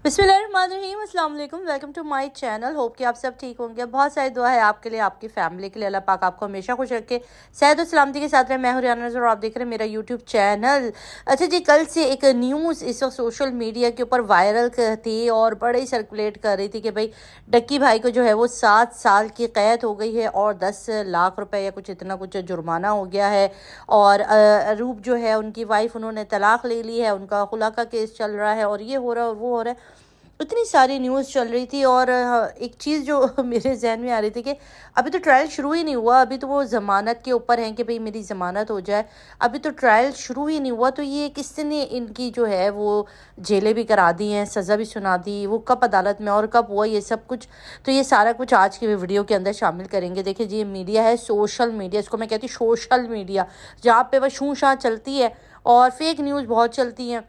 बिस्मिल्लाहिर्रहमानिर्रहीम, अस्सलाम वालेकुम। Welcome to my channel. Hope कि आप सब ठीक होंगे। बहुत सारी दुआ है आपके लिए, आपकी फैमिली के लिए। अल्लाह पाक आपको हमेशा खुश रखे, सेहत और सलामती के साथ रहे। मैं हूं रियाना नज़र और आप देख रहे हैं मेरा यूट्यूब चैनल। अच्छा जी, कल से एक न्यूज़ इस वक्त सोशल मीडिया के ऊपर वायरल थी और बड़े ही सर्कुलेट कर रही थी कि भाई डक्की भाई को जो है वो 7 साल की कैद हो गई है और 10 लाख रुपए या कुछ इतना कुछ जुर्माना हो गया है। और अरूप जो है उनकी वाइफ, उन्होंने तलाक ले ली है, उनका खुला का केस चल रहा है और ये हो रहा है और वो हो रहा है। इतनी सारी न्यूज़ चल रही थी और एक चीज़ जो मेरे जहन में आ रही थी कि अभी तो ट्रायल शुरू ही नहीं हुआ, अभी तो वो ज़मानत के ऊपर हैं कि भाई मेरी ज़मानत हो जाए। अभी तो ट्रायल शुरू ही नहीं हुआ, तो ये किसने इनकी जो है वो जेलें भी करा दी हैं, सज़ा भी सुना दी, वो कब अदालत में और कब हुआ ये सब कुछ। तो ये सारा कुछ आज की वीडियो के अंदर शामिल करेंगे। देखिए जी, ये मीडिया है, सोशल मीडिया, इसको मैं कहती हूँ सोशल मीडिया, जहाँ पे वह शू शाँ चलती है और फेक न्यूज़ बहुत चलती हैं।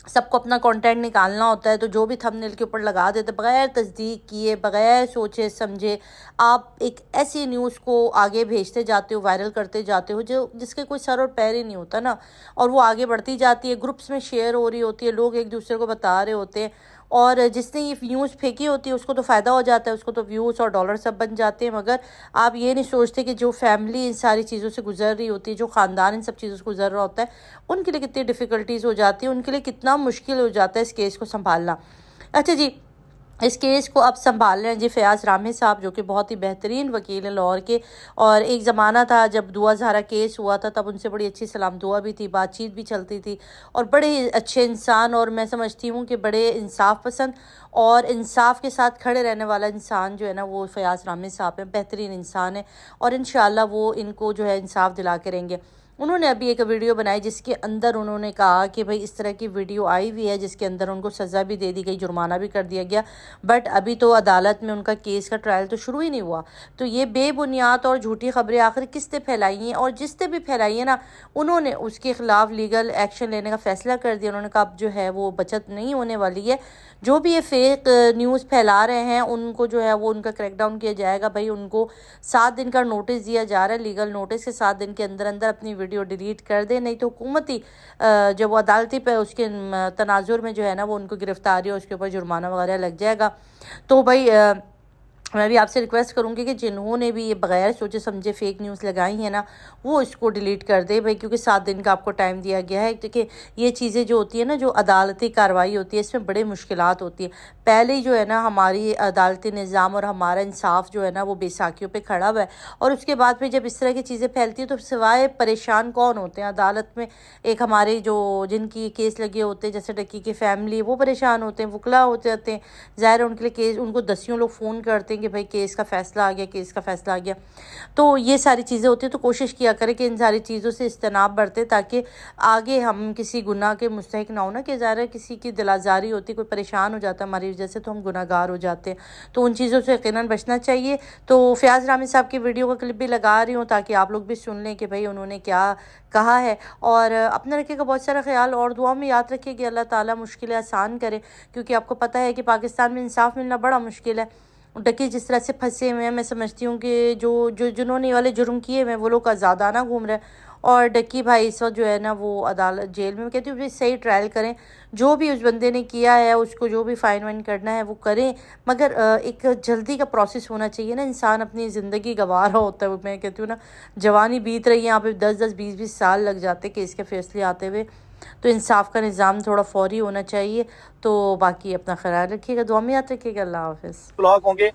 सबको अपना कंटेंट निकालना होता है, तो जो भी थंबनेल के ऊपर लगा देते बगैर तस्दीक किए, बगैर सोचे समझे आप एक ऐसी न्यूज़ को आगे भेजते जाते हो, वायरल करते जाते हो जो जिसके कोई सर और पैर ही नहीं होता ना। और वो आगे बढ़ती जाती है, ग्रुप्स में शेयर हो रही होती है, लोग एक दूसरे को बता रहे होते हैं और जिसने ये न्यूज़ फेंकी होती है उसको तो फ़ायदा हो जाता है, उसको तो व्यूज़ और डॉलर सब बन जाते हैं। मगर आप ये नहीं सोचते कि जो फैमिली इन सारी चीज़ों से गुजर रही होती है, जो ख़ानदान इन सब चीज़ों से गुजर रहा होता है, उनके लिए कितनी डिफ़िकल्टीज़ हो जाती है, उनके लिए कितना मुश्किल हो जाता है इस केस को संभालना। अच्छा जी, इस केस को अब संभाल रहे हैं जी फयाज़ रामी साहब, जो कि बहुत ही बेहतरीन वकील हैं लाहौर के। और एक ज़माना था जब दुआ ज़हरा केस हुआ था, तब उनसे बड़ी अच्छी सलाम दुआ भी थी, बातचीत भी चलती थी और बड़े ही अच्छे इंसान, और मैं समझती हूँ कि बड़े इंसाफ पसंद और इंसाफ के साथ खड़े रहने वाला इंसान जो है ना, वो फयाज़ रामी साहब हैं, बेहतरीन इंसान है और इंशाअल्लाह वो इनको जो है इंसाफ दिला के रहेंगे। उन्होंने अभी एक वीडियो बनाई जिसके अंदर उन्होंने कहा कि भाई इस तरह की वीडियो आई हुई है जिसके अंदर उनको सज़ा भी दे दी गई, जुर्माना भी कर दिया गया, बट अभी तो अदालत में उनका केस का ट्रायल तो शुरू ही नहीं हुआ। तो ये बेबुनियाद और झूठी खबरें आखिर किसने फैलाई हैं, और जिसने भी फैलाई है ना, उन्होंने उसके ख़िलाफ़ लीगल एक्शन लेने का फ़ैसला कर दिया। उन्होंने कहा अब जो है वो बचत नहीं होने वाली है, जो भी ये फेक न्यूज़ फैला रहे हैं उनको जो है वो उनका क्रैकडाउन किया जाएगा। भाई उनको 7 दिन का नोटिस दिया जा रहा है, लीगल नोटिस के 7 दिन के अंदर अंदर अपनी वीडियो डिलीट कर दे, नहीं तो हुकूमती जब वो अदालती पे उसके तनाजुर में जो है ना वो उनको गिरफ्तारी और उसके ऊपर जुर्माना वगैरह लग जाएगा। तो भाई मैं भी आपसे रिक्वेस्ट करूँगी कि जिन्होंने भी ये बगैर सोचे समझे फेक न्यूज़ लगाई है ना, वो इसको डिलीट कर दे भाई, क्योंकि 7 दिन का आपको टाइम दिया गया है। देखिए ये चीज़ें जो होती है ना, जो अदालती कार्रवाई होती है, इसमें बड़े मुश्किलात होती है। पहले ही जो है ना हमारी अदालती निज़ाम और हमारा इंसाफ जो है ना वो बेसाखियों पे खड़ा हुआ है, और उसके बाद फिर जब इस तरह की चीज़ें फैलती हैं तो सिवाय परेशान कौन होते हैं अदालत में? एक हमारे जो जिनकी केस लगे होते हैं, जैसे डक्की की फैमिली, वो परेशान होते हैं, वकला होते जाते हैं। ज़ाहिर है उनके लिए केस, उनको दसियों लोग फ़ोन करते हैं कि भाई केस का फ़ैसला आ गया, केस का फ़ैसला आ गया। तो ये सारी चीज़ें होती हैं, तो कोशिश किया करें कि इन सारी चीज़ों से इज्तनाब बरतें ताकि आगे हम किसी गुनाह के मुस्तहिक ना हो ना, कि ज़ाहिर है किसी की दिल आज़ारी होती, कोई परेशान हो जाता है हमारी वजह से, तो हम गुनहगार हो जाते हैं। तो उन चीज़ों से यकीनन बचना चाहिए। तो फयाज़ रामी साहब की वीडियो का क्लिप भी लगा रही हूँ ताकि आप लोग भी सुन लें कि भाई उन्होंने क्या कहा है। और अपना रखिएगा बहुत सारा ख्याल और दुआ में याद रखिए कि अल्लाह ताला मुश्किलें आसान करे, क्योंकि आपको पता है कि पाकिस्तान में इंसाफ मिलना बड़ा मुश्किल है। डकी जिस तरह से फंसे हुए हैं, मैं समझती हूँ कि जो जो जिन्होंने ये वाले जुर्म किए हुए हैं वो लोग आज़ादाना घूम रहे हैं, और डकी भाई इस वक्त जो है ना वो अदालत जेल में। मैं कहती हूँ भाई सही ट्रायल करें, जो भी उस बंदे ने किया है उसको जो भी फ़ाइन वाइन करना है वो करें, मगर एक जल्दी का प्रोसेस होना चाहिए ना। इंसान अपनी ज़िंदगी गंवा रहा होता है, वो मैं कहती हूँ ना, जवानी बीत रही है, यहाँ पे 10-10 20-20 साल लग जाते केस के फैसले आते हुए। तो इंसाफ का निज़ाम थोड़ा फौरी होना चाहिए। तो बाकी अपना ख्याल रखिएगा, दुआ में याद रखिएगा। अल्लाह हाफिज़। ब्लॉक होंगे।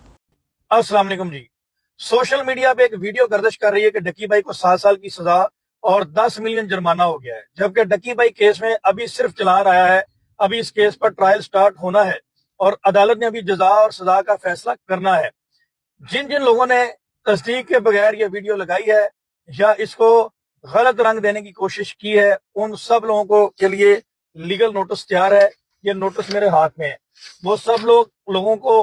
अस्सलाम वालेकुम जी। सोशल मीडिया पे एक वीडियो गर्दिश कर रही है कि डक्की भाई को 7 साल की सजा और 10 मिलियन जुर्माना हो गया है, जबकि डक्की भाई केस में अभी सिर्फ चलान आया है। अभी इस केस पर ट्रायल स्टार्ट होना है और अदालत ने अभी जजा और सजा का फैसला करना है। जिन जिन लोगों ने तस्दीक के बगैर ये वीडियो लगाई है या इसको गलत रंग देने की कोशिश की है, उन सब लोगों को के लिए लीगल नोटिस तैयार है। ये नोटिस मेरे हाथ में है। वो सब लोगों को